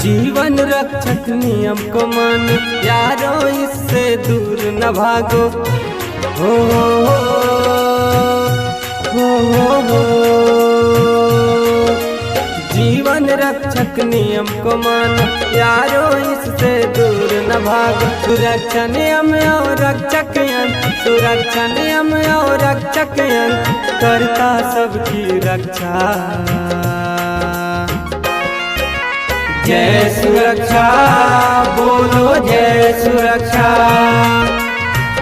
जीवन रक्षक नियम को मानो यारो, इससे दूर न भागो। हो जीवन रक्षक नियम को मानो यारो, इससे दूर न भागो। सुरक्षा नियम और रक्षक यंत्र, सुरक्षा नियम और रक्षक यंत्र करता सबकी रक्षा। जय सुरक्षा बोलो, जय सुरक्षा,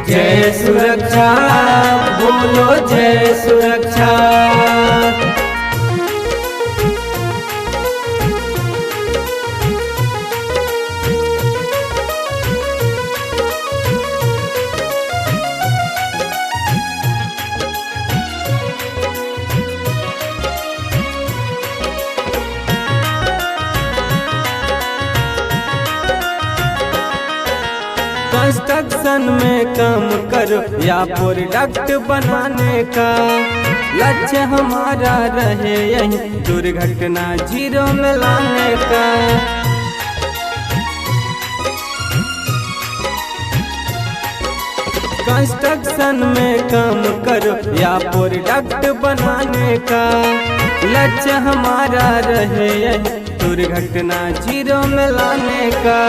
जय सुरक्षा बोलो, जय सुरक्षा। कंस्ट्रक्शन में काम करो या प्रोडक्ट बनाने का, लक्ष्य हमारा रहे यही दुर्घटना जीरो में लाने का। कंस्ट्रक्शन में काम करो या प्रोडक्ट बनाने का, लक्ष्य हमारा रहे यही दुर्घटना जीरो में लाने का।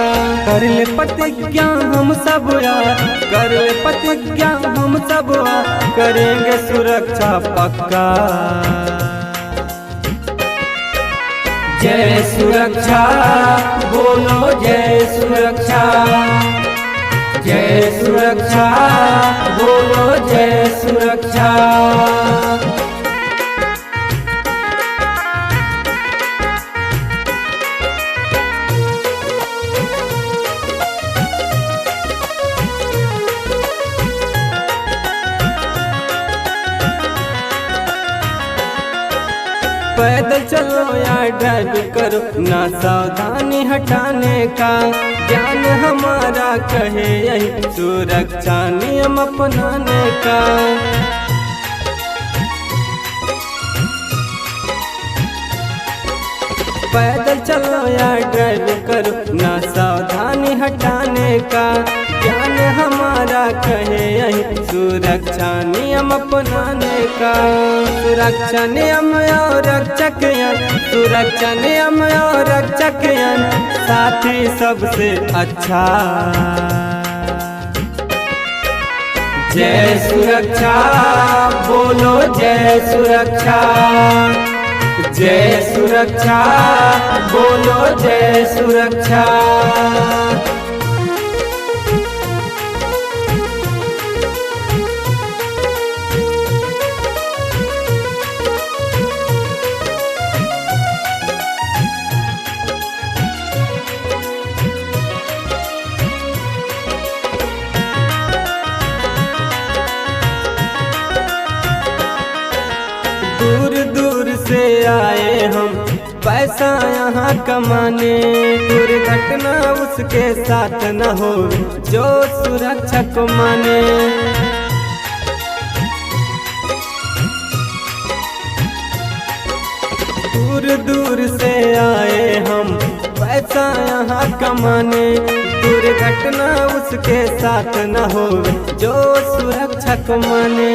कर ले प्रतिज्ञा हम सब यार, कर ले प्रतिज्ञा हम सब यार, करेंगे सुरक्षा पक्का। जय सुरक्षा बोलो, जय सुरक्षा, जय सुरक्षा बोलो, जय सुरक्षा। पैदल चलो या ड्राइव करो, ना सावधानी हटाने का। ज्ञान हमारा कहे यही सुरक्षा नियम अपनाने का। पैदल चलो या ड्राइव करो, ना सावधानी हटाने का। ज्ञान हमारा कहे यही सुरक्षा नियम अपनाने का। सुरक्षा नियम और रक्षक यंत्र, सुरक्षा नियम और रक्षक यंत्र साथी सबसे अच्छा। जय सुरक्षा बोलो, जय सुरक्षा, जय सुरक्षा बोलो, जय सुरक्षा। दूर दूर से आए हम पैसा यहाँ कमाने, दुर्घटना उसके साथ न हो जो सुरक्षा को माने। दूर दूर से आए हम पैसा यहाँ कमाने, दुर्घटना उसके साथ न हो जो सुरक्षा को माने।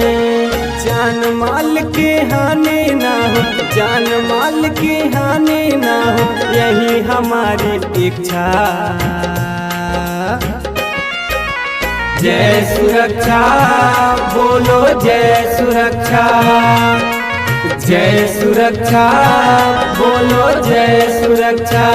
जान माल की हानि ना हो, जान माल की हानि ना हो, यही हमारी इच्छा। जय सुरक्षा बोलो, जय सुरक्षा, जय सुरक्षा बोलो, जय सुरक्षा।